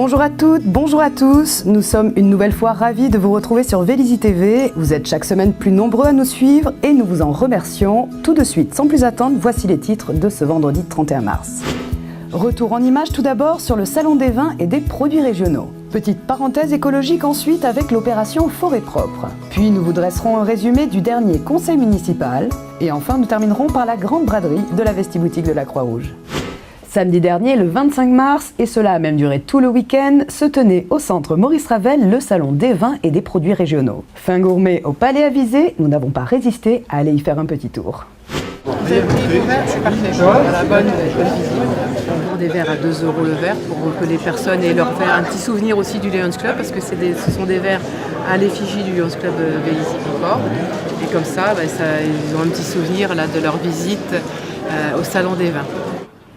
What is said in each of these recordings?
Bonjour à toutes, bonjour à tous. Nous sommes une nouvelle fois ravis de vous retrouver sur Vélizy TV. Vous êtes chaque semaine plus nombreux à nous suivre et nous vous en remercions. Tout de suite, sans plus attendre, voici les titres de ce vendredi 31 mars. Retour en images tout d'abord sur le Salon des vins et des produits régionaux. Petite parenthèse écologique ensuite avec l'opération Forêt Propre. Puis nous vous dresserons un résumé du dernier conseil municipal. Et enfin, nous terminerons par la grande braderie de la Vestiboutique de la Croix-Rouge. Samedi dernier, le 25 mars, et cela a même duré tout le week-end, se tenait au centre Maurice Ravel le Salon des vins et des produits régionaux. Fin gourmet au Palais Avisé, nous n'avons pas résisté à aller y faire un petit tour. Vous avez pris vos verres, c'est parfait. À la bonne visite. Des verres à 2 € le verre pour que les personnes aient leur verre. Un petit souvenir aussi du Lions Club parce que ce sont des verres à l'effigie du Lions Club Vélizy-Concorde. Et comme ça, ils ont un petit souvenir là, de leur visite au Salon des vins.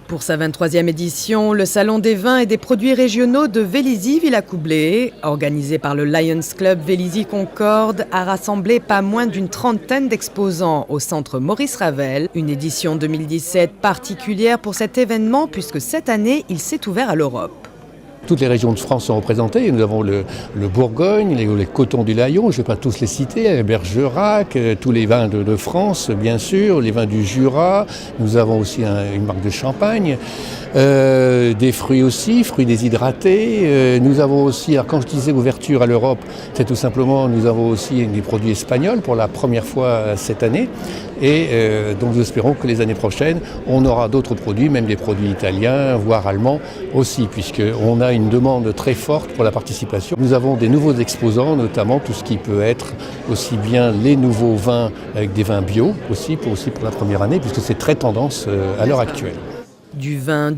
Pour sa 23e édition, le Salon des vins et des produits régionaux de Vélizy-Villacoublay, organisé par le Lions Club Vélizy-Concorde, a rassemblé pas moins d'une trentaine d'exposants au centre Maurice Ravel. Une édition 2017 particulière pour cet événement puisque cette année, il s'est ouvert à l'Europe. Toutes les régions de France sont représentées. Nous avons le Bourgogne, les cotons du Layon, je ne vais pas tous les citer, Bergerac, tous les vins de France, bien sûr, les vins du Jura. Nous avons aussi une marque de champagne, des fruits aussi, fruits déshydratés. Nous avons aussi, alors quand je disais ouverture à l'Europe, c'est tout simplement, nous avons aussi des produits espagnols pour la première fois cette année. Et donc nous espérons que les années prochaines, on aura d'autres produits, même des produits italiens, voire allemands aussi, puisqu'on a une demande très forte pour la participation. Nous avons des nouveaux exposants, notamment tout ce qui peut être aussi bien les nouveaux vins avec des vins bio, aussi pour la première année, puisque c'est très tendance à l'heure actuelle. Du vin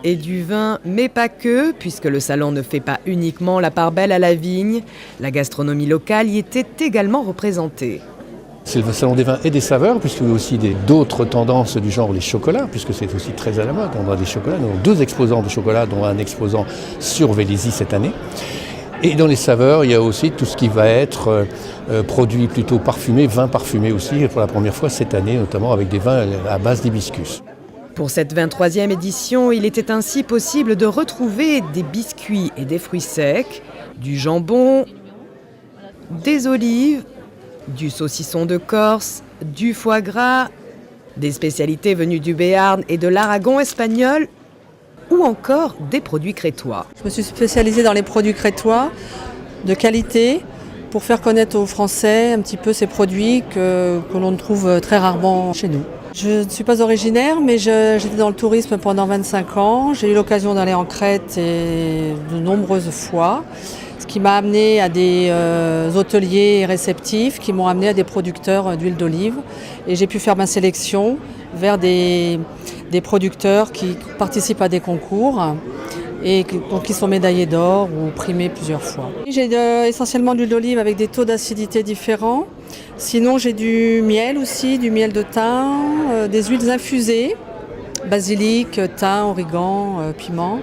et du vin, mais pas que, puisque le salon ne fait pas uniquement la part belle à la vigne. La gastronomie locale y était également représentée. C'est le salon des vins et des saveurs, puisqu'il y a aussi d'autres tendances du genre les chocolats, puisque c'est aussi très à la mode. On a des chocolats, nous avons 2 exposants de chocolat, dont un exposant sur Vélizy cette année. Et dans les saveurs, il y a aussi tout ce qui va être produits plutôt parfumés, vins parfumés aussi, pour la première fois cette année, notamment avec des vins à base d'hibiscus. Pour cette 23e édition, il était ainsi possible de retrouver des biscuits et des fruits secs, du jambon, des olives, du saucisson de Corse, du foie gras, des spécialités venues du Béarn et de l'Aragon espagnol, ou encore des produits crétois. Je me suis spécialisée dans les produits crétois de qualité pour faire connaître aux Français un petit peu ces produits que l'on trouve très rarement chez nous. Je ne suis pas originaire, mais j'étais dans le tourisme pendant 25 ans. J'ai eu l'occasion d'aller en Crète de nombreuses fois, ce qui m'a amené à des hôteliers réceptifs qui m'ont amené à des producteurs d'huile d'olive. Et j'ai pu faire ma sélection vers des producteurs qui participent à des concours et qui sont médaillés d'or ou primés plusieurs fois. J'ai essentiellement de l'huile d'olive avec des taux d'acidité différents. Sinon, j'ai du miel aussi, du miel de thym, des huiles infusées, basilic, thym, origan, piment.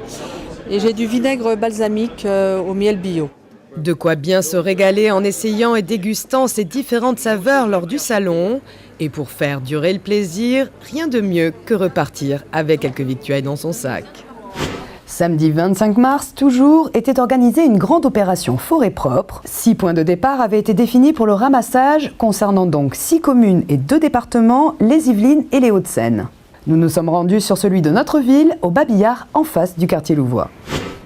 Et j'ai du vinaigre balsamique au miel bio. De quoi bien se régaler en essayant et dégustant ces différentes saveurs lors du salon. Et pour faire durer le plaisir, rien de mieux que repartir avec quelques victuailles dans son sac. Samedi 25 mars, toujours, était organisée une grande opération Forêt Propre. 6 points de départ avaient été définis pour le ramassage, concernant donc 6 communes et 2 départements, les Yvelines et les Hauts-de-Seine. Nous nous sommes rendus sur celui de notre ville, au Babillard, en face du quartier Louvois.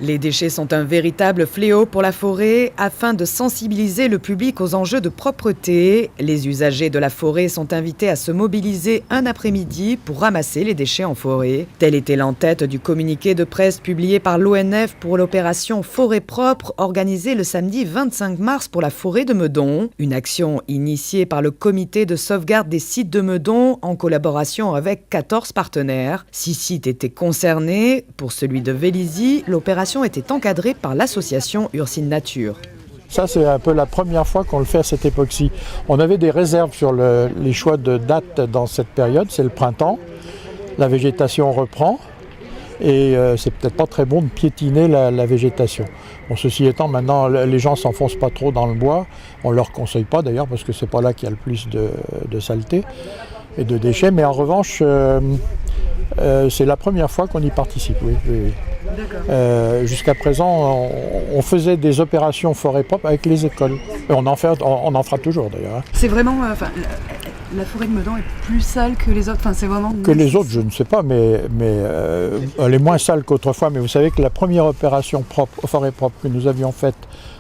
Les déchets sont un véritable fléau pour la forêt. Afin de sensibiliser le public aux enjeux de propreté, les usagers de la forêt sont invités à se mobiliser un après-midi pour ramasser les déchets en forêt. Telle était l'entête du communiqué de presse publié par l'ONF pour l'opération Forêt Propre organisée le samedi 25 mars pour la forêt de Meudon. Une action initiée par le comité de sauvegarde des sites de Meudon en collaboration avec 14 partenaires. 6 sites étaient concernés. Pour celui de Vélizy, l'opération était encadrée par l'association Ursine Nature. Ça, c'est un peu la première fois qu'on le fait à cette époque-ci. On avait des réserves sur les choix de date dans cette période, c'est le printemps. La végétation reprend et c'est peut-être pas très bon de piétiner la végétation. Bon, ceci étant, maintenant, les gens s'enfoncent pas trop dans le bois. On leur conseille pas d'ailleurs parce que c'est pas là qu'il y a le plus de saleté et de déchets. Mais en revanche, c'est la première fois qu'on y participe, oui. Jusqu'à présent, on faisait des opérations forêt propre avec les écoles. Et on en fera toujours d'ailleurs. C'est vraiment... la forêt de Meudon est plus sale que les autres. Enfin, c'est vraiment... Que les autres, je ne sais pas, mais elle est moins sale qu'autrefois. Mais vous savez que la première opération forêt propre que nous avions faite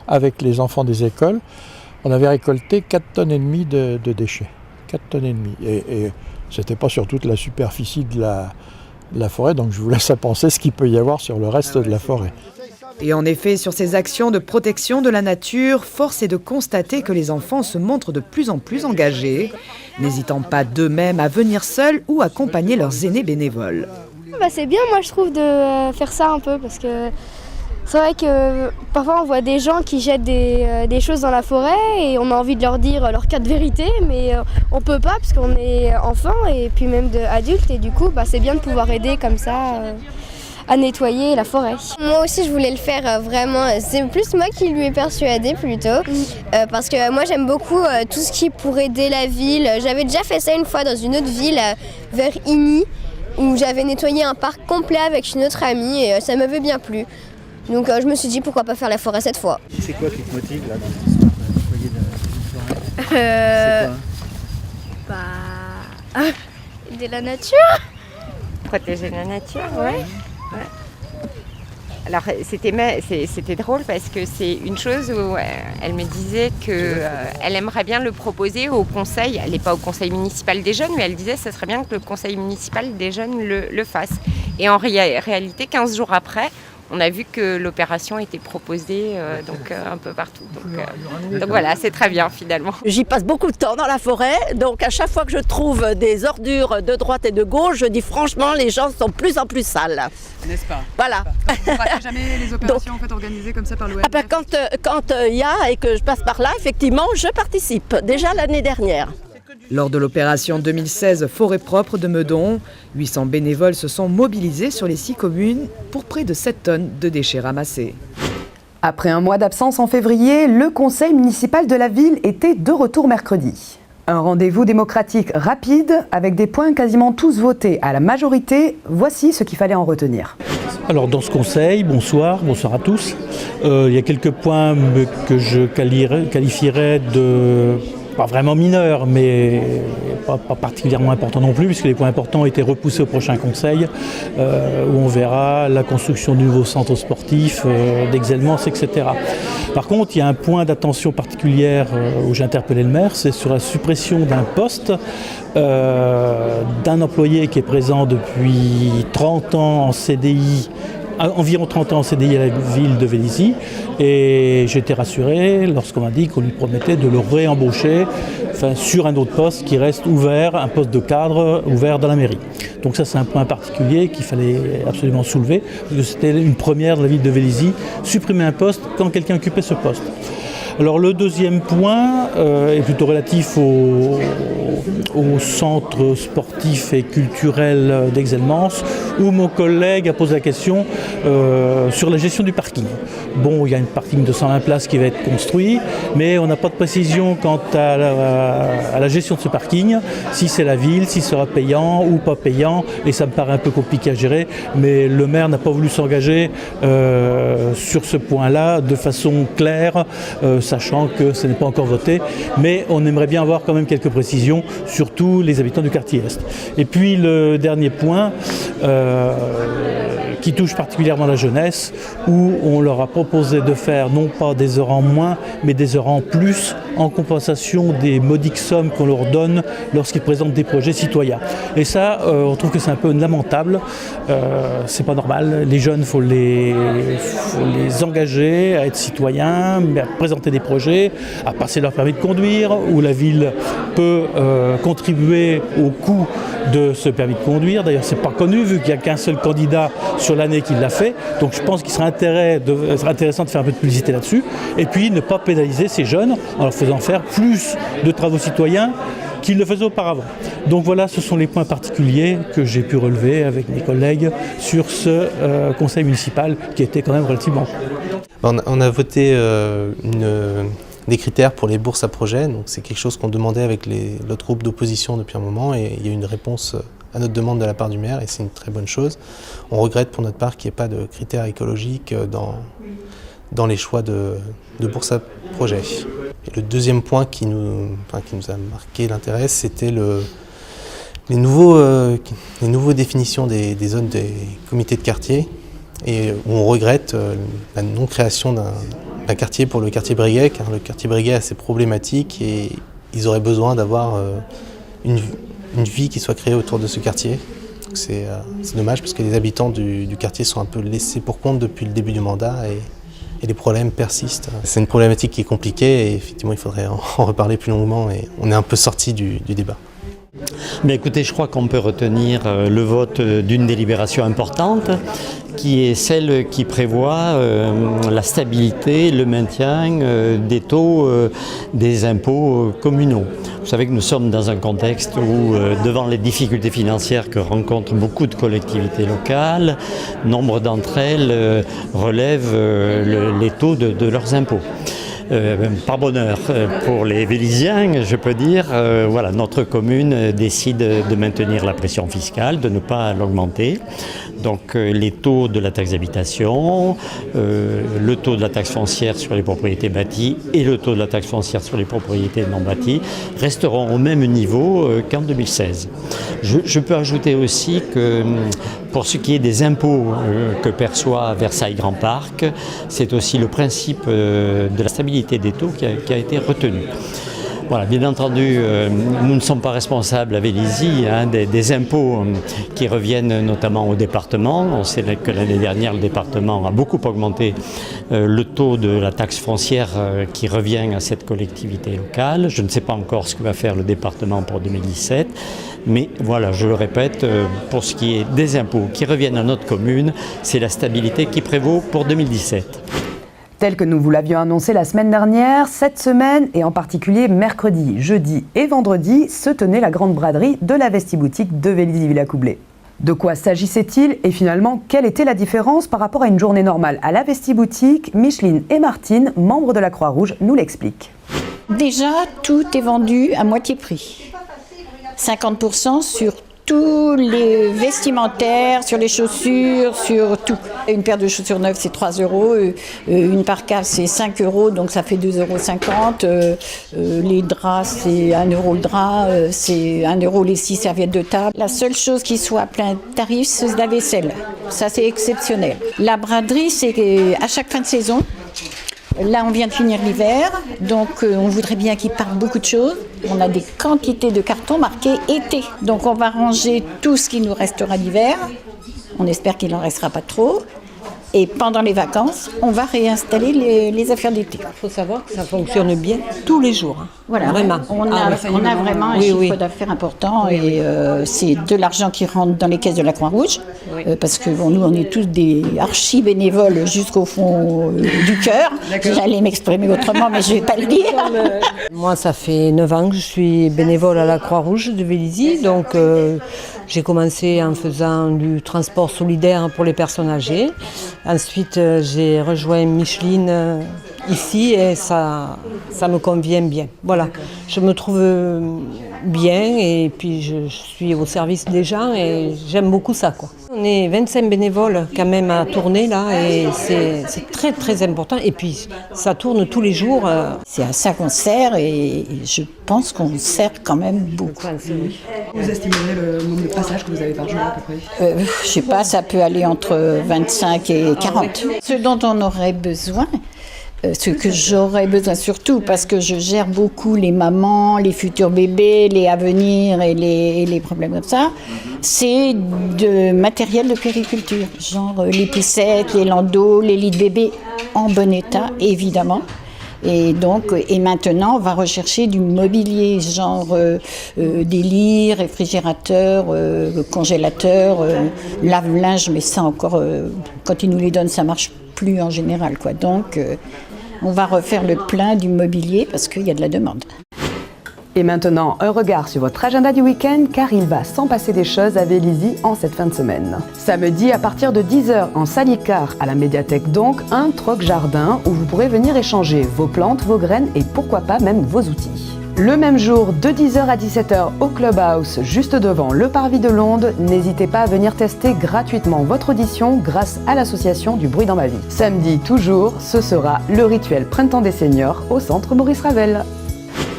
avec les enfants des écoles, on avait récolté 4,5 tonnes de déchets. 4,5 tonnes. Et ce n'était pas sur toute la superficie de la forêt, donc je vous laisse à penser ce qu'il peut y avoir sur le reste de la forêt. Et en effet, sur ces actions de protection de la nature, force est de constater que les enfants se montrent de plus en plus engagés, n'hésitant pas d'eux-mêmes à venir seuls ou accompagner leurs aînés bénévoles. C'est bien, moi je trouve, de faire ça un peu, parce que c'est vrai que parfois on voit des gens qui jettent des choses dans la forêt et on a envie de leur dire leur cas de vérité, mais on peut pas parce qu'on est enfant et puis même adulte, et du coup c'est bien de pouvoir aider comme ça à nettoyer la forêt. Moi aussi je voulais le faire vraiment, c'est plus moi qui lui ai persuadé plutôt, parce que moi j'aime beaucoup tout ce qui pourrait aider la ville. J'avais déjà fait ça une fois dans une autre ville, vers Igny, où j'avais nettoyé un parc complet avec une autre amie et ça m'avait bien plu. Donc je me suis dit pourquoi pas faire la forêt cette fois. C'est quoi qui te motive là dans cette histoire de nettoyer la forêt? C'est quoi De la nature. Protéger la nature, ouais. Alors c'était drôle parce que c'est une chose où elle me disait qu'elle aimerait bien le proposer au conseil. Elle n'est pas au conseil municipal des jeunes, mais elle disait que ce serait bien que le conseil municipal des jeunes le fasse. Et en réalité, 15 jours après, on a vu que l'opération était proposée un peu partout. Donc voilà, c'est très bien finalement. J'y passe beaucoup de temps dans la forêt, donc à chaque fois que je trouve des ordures de droite et de gauche, je dis franchement, les gens sont de plus en plus sales. N'est-ce pas? Voilà. Vous ne ratez jamais les opérations organisées comme ça par l'ONF? Quand il y a et que je passe par là, effectivement, je participe. Déjà l'année dernière. Lors de l'opération 2016 Forêt propre de Meudon, 800 bénévoles se sont mobilisés sur les 6 communes pour près de 7 tonnes de déchets ramassés. Après un mois d'absence en février, le conseil municipal de la ville était de retour mercredi. Un rendez-vous démocratique rapide avec des points quasiment tous votés à la majorité. Voici ce qu'il fallait en retenir. Alors dans ce conseil, bonsoir à tous. Il y a quelques points que je qualifierais de... pas vraiment mineurs, mais pas particulièrement importants non plus, puisque les points importants ont été repoussés au prochain conseil, où on verra la construction du nouveau centre sportif, d'Exelmans, etc. Par contre, il y a un point d'attention particulière où j'ai interpellé le maire, c'est sur la suppression d'un poste d'un employé qui est présent depuis 30 ans en CDI, environ 30 ans en CDI à la ville de Vélizy, et j'ai été rassuré lorsqu'on m'a dit qu'on lui promettait de le réembaucher sur un autre poste qui reste ouvert, un poste de cadre ouvert dans la mairie. Donc ça, c'est un point particulier qu'il fallait absolument soulever, parce que c'était une première de la ville de Vélizy, supprimer un poste quand quelqu'un occupait ce poste. Alors le deuxième point est plutôt relatif au centre sportif et culturel d'Exelmans, où mon collègue a posé la question sur la gestion du parking. Bon, il y a un parking de 120 places qui va être construit, mais on n'a pas de précision quant à la gestion de ce parking, si c'est la ville, si sera payant ou pas payant, et ça me paraît un peu compliqué à gérer, mais le maire n'a pas voulu s'engager sur ce point-là de façon claire, sachant que ce n'est pas encore voté, mais on aimerait bien avoir quand même quelques précisions, surtout les habitants du quartier Est. Et puis le dernier point, qui touche particulièrement la jeunesse, où on leur a proposé de faire non pas des heures en moins, mais des heures en plus, en compensation des modiques sommes qu'on leur donne lorsqu'ils présentent des projets citoyens. Et ça, on trouve que c'est un peu lamentable, c'est pas normal. Les jeunes, faut les engager à être citoyens, à présenter des projets, à passer leur permis de conduire, où la ville peut contribuer au coût de ce permis de conduire. D'ailleurs, c'est pas connu, vu qu'il n'y a qu'un seul candidat sur l'année qui l'a fait. Donc je pense qu'il serait intéressant de faire un peu de publicité là-dessus. Et puis ne pas pénaliser ces jeunes en leur faisant faire plus de travaux citoyens qu'ils le faisaient auparavant. Donc voilà, ce sont les points particuliers que j'ai pu relever avec mes collègues sur ce conseil municipal qui était quand même relativement... On a voté des critères pour les bourses à projet, donc c'est quelque chose qu'on demandait avec l'autre groupe d'opposition depuis un moment, et il y a eu une réponse à notre demande de la part du maire et c'est une très bonne chose. On regrette pour notre part qu'il n'y ait pas de critères écologiques dans les choix de bourse à projet. Et le deuxième point qui nous a marqué l'intérêt, c'était les nouveaux définitions des zones des comités de quartier et où on regrette la non-création d'un quartier pour le quartier Breguet, car le quartier Breguet a ses problématiques et ils auraient besoin d'avoir une vie qui soit créée autour de ce quartier. C'est dommage parce que les habitants du quartier sont un peu laissés pour compte depuis le début du mandat et les problèmes persistent. C'est une problématique qui est compliquée et effectivement il faudrait en reparler plus longuement et on est un peu sorti du débat. Mais écoutez, je crois qu'on peut retenir le vote d'une délibération importante qui est celle qui prévoit la stabilité, le maintien des taux des impôts communaux. Vous savez que nous sommes dans un contexte où, devant les difficultés financières que rencontrent beaucoup de collectivités locales, nombre d'entre elles relèvent les taux de leurs impôts. Par bonheur pour les Vélisiens, je peux dire, voilà, notre commune décide de maintenir la pression fiscale, de ne pas l'augmenter. Donc les taux de la taxe d'habitation, le taux de la taxe foncière sur les propriétés bâties et le taux de la taxe foncière sur les propriétés non bâties resteront au même niveau qu'en 2016. Je peux ajouter aussi que pour ce qui est des impôts que perçoit Versailles Grand Parc, c'est aussi le principe de la stabilité des taux qui a été retenu. Voilà, bien entendu, nous ne sommes pas responsables à Vélizy des impôts qui reviennent notamment au département. On sait que l'année dernière, le département a beaucoup augmenté le taux de la taxe foncière qui revient à cette collectivité locale. Je ne sais pas encore ce que va faire le département pour 2017. Mais voilà, je le répète, pour ce qui est des impôts qui reviennent à notre commune, c'est la stabilité qui prévaut pour 2017. Tel que nous vous l'avions annoncé la semaine dernière, cette semaine, et en particulier mercredi, jeudi et vendredi, se tenait la grande braderie de la Vestiboutique de Vélizy-Villacoublay. De quoi s'agissait-il et finalement, quelle était la différence par rapport à une journée normale à la Vestiboutique? Micheline et Martine, membres de la Croix-Rouge, nous l'expliquent. Déjà, tout est vendu à moitié prix. 50% sur tous les vestimentaires, sur les chaussures, sur tout. Une paire de chaussures neuves, c'est 3 €, une parka, c'est 5 €, donc ça fait 2,50 €. Les draps, c'est 1 € le drap, c'est 1 € les 6 serviettes de table. La seule chose qui soit à plein tarif, c'est la vaisselle. Ça, c'est exceptionnel. La braderie, c'est à chaque fin de saison. Là, on vient de finir l'hiver, donc on voudrait bien qu'il parte beaucoup de choses. On a des quantités de cartons marqués été. Donc on va ranger tout ce qui nous restera d'hiver. On espère qu'il n'en restera pas trop. Et pendant les vacances, on va réinstaller les affaires d'été. Il faut savoir que ça fonctionne bien tous les jours. Hein. Voilà, vraiment. On a vraiment un chiffre d'affaires important et c'est de l'argent qui rentre dans les caisses de la Croix-Rouge. Parce que bon, nous, on est tous des archi-bénévoles jusqu'au fond du cœur. J'allais m'exprimer autrement, mais je ne vais pas le dire. Moi, ça fait 9 ans que je suis bénévole à la Croix-Rouge de Vélizy. Donc, j'ai commencé en faisant du transport solidaire pour les personnes âgées. Ensuite, j'ai rejoint Micheline ici et ça me convient bien. Voilà, je me trouve bien et puis je suis au service des gens et j'aime beaucoup ça, quoi. On est 25 bénévoles quand même à tourner là et c'est très très important et puis ça tourne tous les jours. C'est à ça qu'on sert et je pense qu'on sert quand même beaucoup. Vous estimez le nombre de passages que vous avez par jour à peu près? Je sais pas, ça peut aller entre 25 et 40. Ce dont on aurait besoin, ce que j'aurais besoin surtout parce que je gère beaucoup les mamans, les futurs bébés, les à venir et les problèmes comme ça, c'est de matériel de périculture, genre les poussettes, les landaux, les lits de bébé en bon état évidemment. Et maintenant, on va rechercher du mobilier, genre des lits, réfrigérateurs, congélateurs, lave-linge, mais ça encore, quand ils nous les donnent, ça marche plus en général, quoi. Donc, on va refaire le plein du mobilier parce qu'il y a de la demande. Et maintenant, un regard sur votre agenda du week-end, car il va s'en passer des choses à Vélizy en cette fin de semaine. Samedi, à partir de 10 h en Salicar, à la médiathèque donc, un troc jardin où vous pourrez venir échanger vos plantes, vos graines et pourquoi pas même vos outils. Le même jour, de 10h à 17h au Clubhouse, juste devant le Parvis de Londres, n'hésitez pas à venir tester gratuitement votre audition grâce à l'association Du Bruit dans ma vie. Samedi toujours, ce sera le rituel Printemps des seniors au centre Maurice Ravel.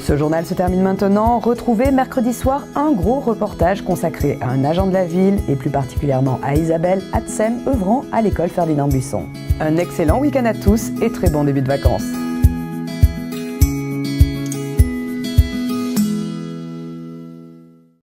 Ce journal se termine maintenant. Retrouvez mercredi soir un gros reportage consacré à un agent de la ville et plus particulièrement à Isabelle Hatsem œuvrant à l'école Ferdinand Buisson. Un excellent week-end à tous et très bon début de vacances.